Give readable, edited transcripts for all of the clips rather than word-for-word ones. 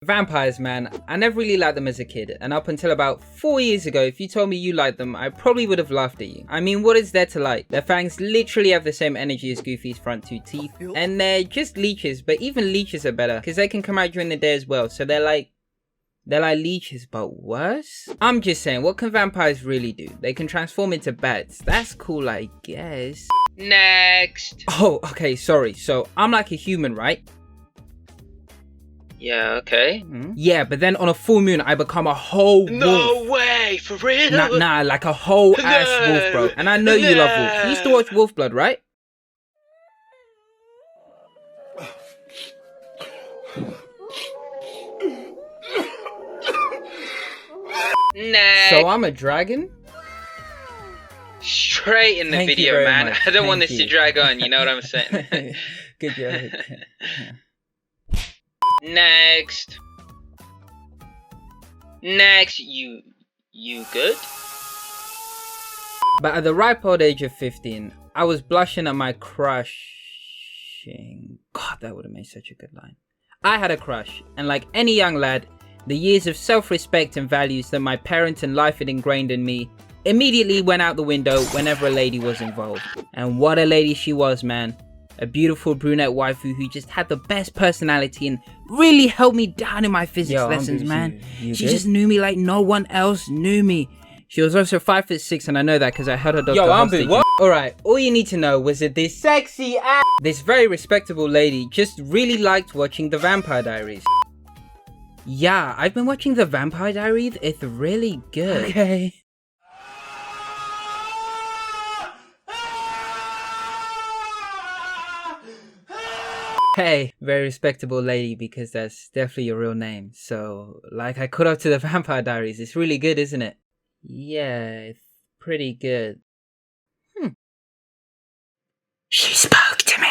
Vampires, man, I never really liked them as a kid, and up until about 4 years ago, if you told me you liked them, I probably would have laughed at you. I mean, what is there to like? Their fangs literally have the same energy as Goofy's front two teeth, and they're just leeches, but even leeches are better, because they can come out during the day as well, so they're like leeches, but worse? I'm just saying, what can vampires really do? They can transform into bats. That's cool, I guess. Next. Oh, okay, sorry. So, I'm like a human, right? Yeah, okay. Yeah, but then on a full moon, I become a whole wolf. No way, for real? Nah, like a whole ass wolf, bro. And I know you love wolves. You used to watch Wolf Blood, right? Next. So I'm a dragon? Straight in the Thank you video, very man. much. I don't want Thank this you. to drag on, you know what I'm saying? Good joke. Next. Next, you good? But at the ripe old age of 15, I was blushing at my crushing. God, that would have made such a good line. I had a crush, and like any young lad, the years of self-respect and values that my parents and life had ingrained in me immediately went out the window whenever a lady was involved. And what a lady she was, man. A beautiful brunette waifu who just had the best personality and really held me down in my physics lessons, man. She just knew me like no one else knew me. She was also 5'6", and I know that because I heard her doctor hostage. What? Alright, all you need to know was that this sexy ass, this very respectable lady just really liked watching The Vampire Diaries. Yeah, I've been watching The Vampire Diaries. It's really good. Okay. Hey, very respectable lady, because that's definitely your real name. So, like, I caught up to The Vampire Diaries. It's really good, isn't it? Yeah, it's pretty good. She spoke to me!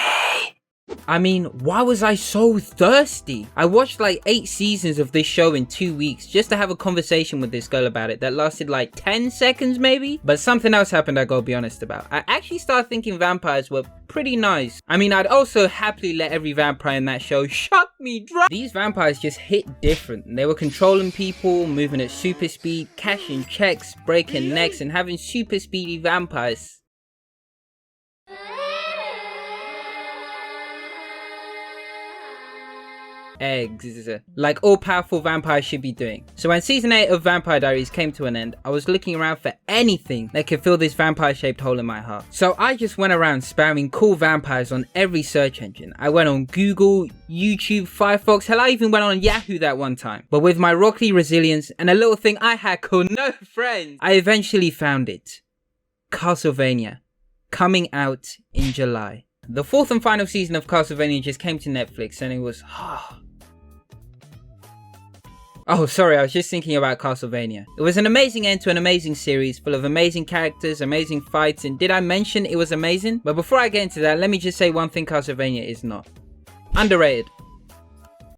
I mean, why was I so thirsty? I watched like 8 seasons of this show in 2 weeks just to have a conversation with this girl about it that lasted like 10 seconds maybe? But something else happened I gotta be honest about. I actually started thinking vampires were pretty nice. I mean, I'd also happily let every vampire in that show shut me dry. These vampires just hit different. They were controlling people, moving at super speed, cashing checks, breaking necks, and having super speedy vampires. Eggs, like all powerful vampires should be doing. So when season 8 of Vampire Diaries came to an end, I was looking around for anything that could fill this vampire shaped hole in my heart. So I just went around spamming cool vampires on every search engine. I went on Google, YouTube, Firefox, hell I even went on Yahoo that one time. But with my rocky resilience and a little thing I had called no friends, I eventually found it. Castlevania, coming out in July. The 4th and final season of Castlevania just came to Netflix and it was Oh, sorry, I was just thinking about Castlevania. It was an amazing end to an amazing series, full of amazing characters, amazing fights, and did I mention it was amazing? But before I get into that, let me just say one thing Castlevania is not. Underrated.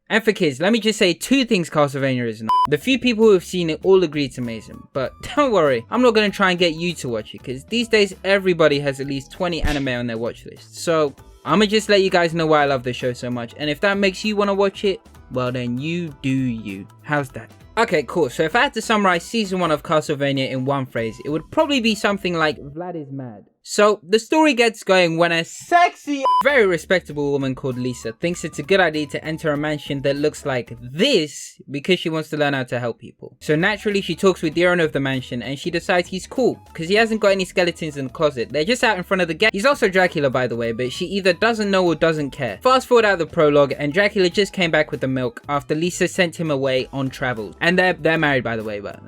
And for kids, let me just say 2 things Castlevania is not. The few people who have seen it all agree it's amazing, but don't worry, I'm not going to try and get you to watch it, because these days everybody has at least 20 anime on their watch list. So, I'ma just let you guys know why I love the show so much, and if that makes you want to watch it, well then you do you. How's that? Okay, cool. So if I had to summarize season 1 of Castlevania in one phrase, it would probably be something like Vlad is mad. So the story gets going when a sexy, very respectable woman called Lisa thinks it's a good idea to enter a mansion that looks like this because she wants to learn how to help people. So naturally she talks with the owner of the mansion and she decides he's cool because he hasn't got any skeletons in the closet. They're just out in front of the gate. He's also Dracula, by the way, but she either doesn't know or doesn't care. Fast forward out the prologue and Dracula just came back with the milk after Lisa sent him away on travel. And they're married, by the way, but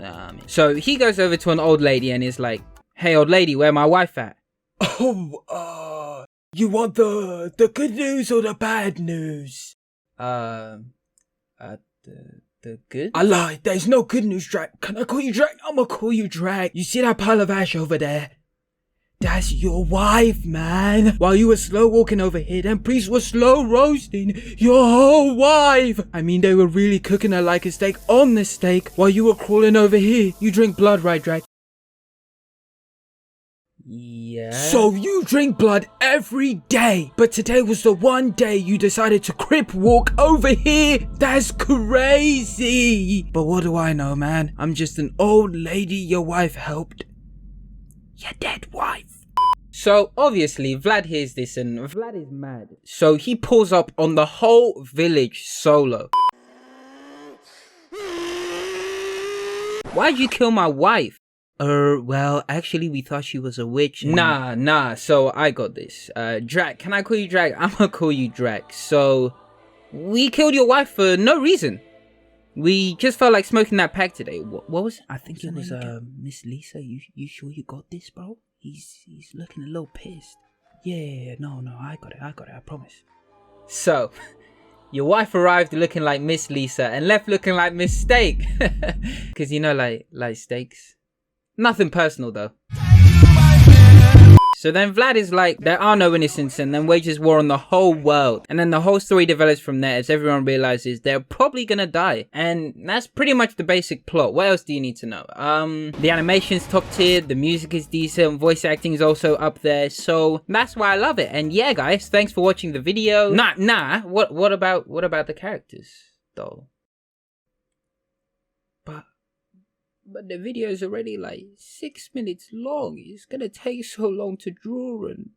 so he goes over to an old lady and is like, "Hey old lady, where my wife at?" Oh, you want the good news or the bad news? The good? I lied, there's no good news, Drac. Can I call you Drac? I'ma call you Drac. You see that pile of ash over there? That's your wife, man. While you were slow walking over here, them priests were slow roasting your whole wife. I mean, they were really cooking her like a steak on the steak while you were crawling over here. You drink blood, right, Drac? Yeah. So you drink blood every day, but today was the one day you decided to crip walk over here? That's crazy. But what do I know, man? I'm just an old lady your wife helped. Your dead wife. So obviously Vlad hears this and Vlad is mad. So he pulls up on the whole village solo. Why'd you kill my wife? Well, actually we thought she was a witch. Nah, so I got this. Drac, can I call you Drac? I'ma call you Drac. So, we killed your wife for no reason. We just felt like smoking that pack today. What was it? I think it was, Miss Lisa. You sure you got this, bro? He's looking a little pissed. Yeah, no, I got it, I promise. So, your wife arrived looking like Miss Lisa and left looking like Miss Steak. Cause you know, like steaks. Nothing personal though. So then Vlad is like, there are no innocents, and then wages war on the whole world. And then the whole story develops from there as everyone realizes they're probably gonna die. And that's pretty much the basic plot. What else do you need to know? The animation's top tier, the music is decent, voice acting is also up there. So that's why I love it. And yeah, guys, thanks for watching the video. What about the characters though? But the video is already like 6 minutes long. It's gonna take so long to draw and...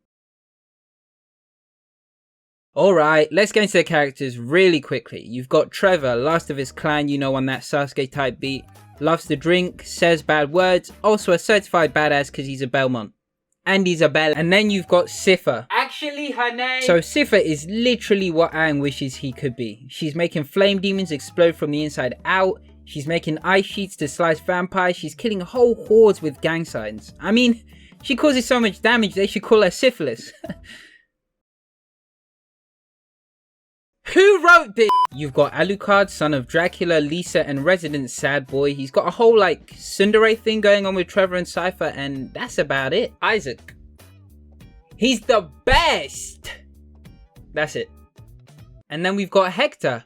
Alright, let's get into the characters really quickly. You've got Trevor, last of his clan, you know, on that Sasuke type beat. Loves to drink, says bad words, also a certified badass because he's a Belmont. And he's a Bell. And then you've got Siffer. Actually, her name... So Siffer is literally what Aang wishes he could be. She's making flame demons explode from the inside out. She's making ice sheets to slice vampires. She's killing whole hordes with gang signs. I mean, she causes so much damage they should call her syphilis. Who wrote this? You've got Alucard, son of Dracula, Lisa, and resident sad boy. He's got a whole like tsundere thing going on with Trevor and Cypher, and that's about it. Isaac. He's the best. That's it. And then we've got Hector.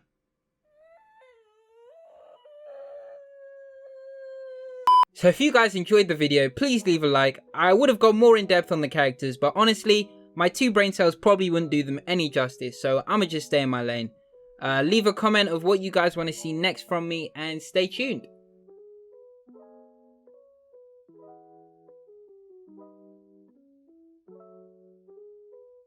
So if you guys enjoyed the video, please leave a like. I would have gone more in depth on the characters, but honestly, my 2 brain cells probably wouldn't do them any justice, so I'ma just stay in my lane. Leave a comment of what you guys want to see next from me, and stay tuned.